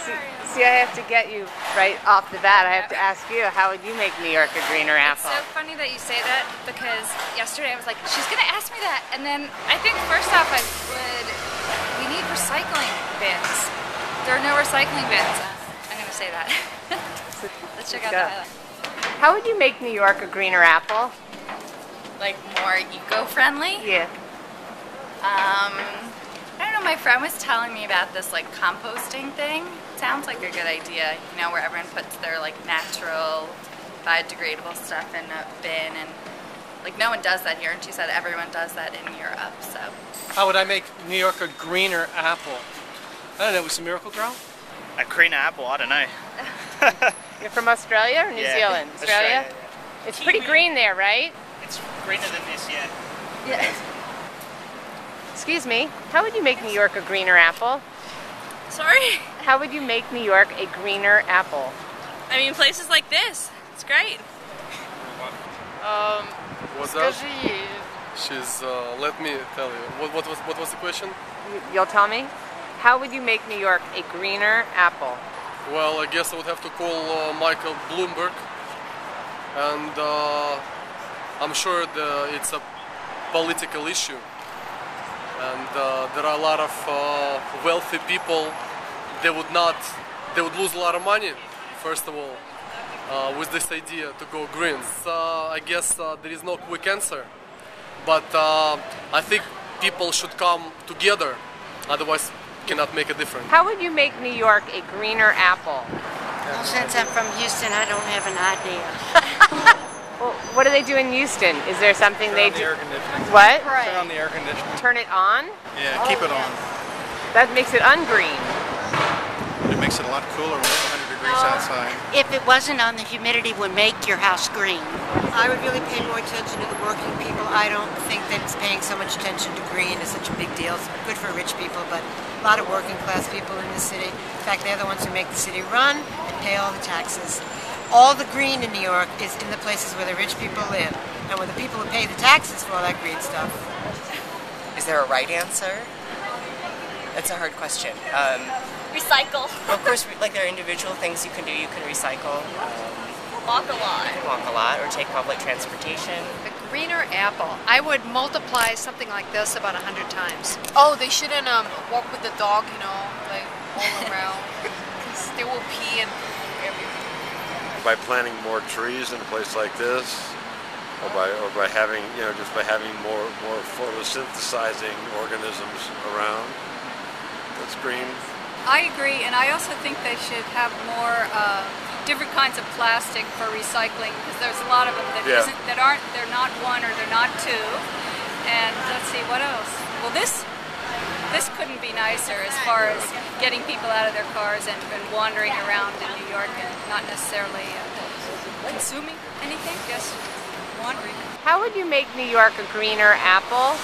See, I have to get you right off the bat. I have to ask you, how would you make New York a greener apple? It's so funny that you say that because yesterday I was like, she's going to ask me that. And then I think first off we need recycling bins. There are no recycling bins. I'm going to say that. Let's check out the Highline. How would you make New York a greener apple? Like more eco-friendly? Yeah. I don't know, my friend was telling me about this like composting thing. Sounds like a good idea, you know, where everyone puts their like natural, biodegradable stuff in a bin, and like no one does that here, and she said everyone does that in Europe, so. How would I make New York a greener apple? I don't know, with some Miracle Grow? A green apple, I don't know. You're from Australia or New Zealand? Australia? Yeah. It's pretty green there, right? It's greener than this, yeah. Yeah. Excuse me, how would you make New York a greener apple? Sorry? How would you make New York a greener apple? I mean, places like this. It's great. What's that? Let me tell you. What was the question? You'll tell me? How would you make New York a greener apple? Well, I guess I would have to call Michael Bloomberg, and I'm sure it's a political issue, and there are a lot of wealthy people. They would lose a lot of money, first of all, with this idea to go green. So I guess there is no quick answer, but I think people should come together, otherwise cannot make a difference. How would you make New York a greener apple? Well, since I'm from Houston, I don't have an idea. Well, what do they do in Houston? Is there something Turn they on do? the air conditioning. What? Turn on the air conditioning. Turn it on? Yeah, keep it on. That makes it ungreen. It makes it a lot cooler when it's 100 degrees outside. If it wasn't on, the humidity would make your house green. I would really pay more attention to the working people. I don't think that paying so much attention to green is such a big deal. It's good for rich people, but a lot of working class people in the city. In fact, they're the ones who make the city run and pay all the taxes. All the green in New York is in the places where the rich people live, and where the people who pay the taxes for all that green stuff. Is there a right answer? That's a hard question. Recycle. Of course, like there are individual things you can do. You can recycle. Walk a lot. You can walk a lot, or take public transportation. A greener apple. I would multiply something like this about 100 times. Oh, they shouldn't walk with the dog, you know, like all around, because they will pee and poo everywhere. By planting more trees in a place like this, or by having, you know, just by having more photosynthesizing organisms around. That's green. I agree, and I also think they should have more different kinds of plastic for recycling, because there's a lot of them that they're not one or they're not two. And let's see, what else? Well, this couldn't be nicer as far as getting people out of their cars and wandering around in New York and not necessarily consuming anything, just wandering. How would you make New York a greener apple?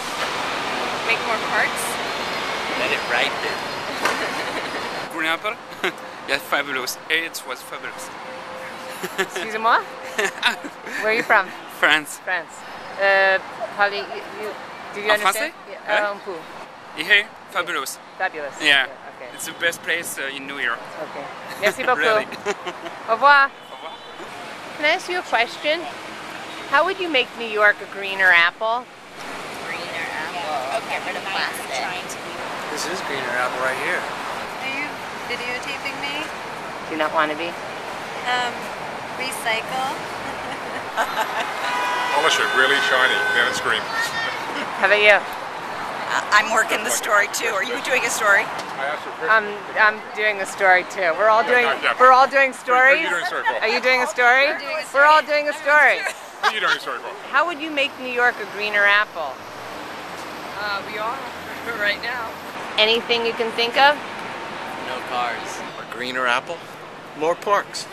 Make more parks. Let it ripen. Green apple? Yes, fabulous. It was fabulous. Excusez-moi? Where are you from? France. France. Do you understand? Yeah. Un peu. Here, fabulous. Fabulous. Yeah. Okay. It's the best place in New York. Okay. Merci beaucoup. Really. Au revoir. Can I ask you a question? How would you make New York a greener apple? Greener apple. Get rid of plastic. This is greener apple right here. Are you videotaping me? Do you not want to be? Recycle. Polish it really shiny, then it's green. How about you? I'm working the story too. Are you doing a story? I'm doing a story too. We're all doing stories. Are you doing a story? We're all doing a story. What are you doing a story for? How would you make New York a greener apple? We are right now. Anything you can think of? No cars. A greener apple? More parks.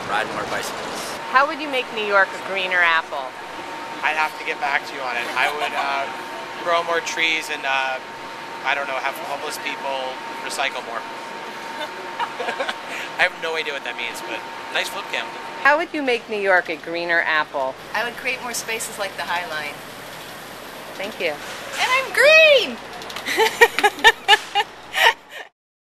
Ride more bicycles. How would you make New York a greener apple? I'd have to get back to you on it. I would grow more trees and, I don't know, have homeless people recycle more. I have no idea what that means, but nice flip cam. How would you make New York a greener apple? I would create more spaces like the Highline. Thank you. And I'm green!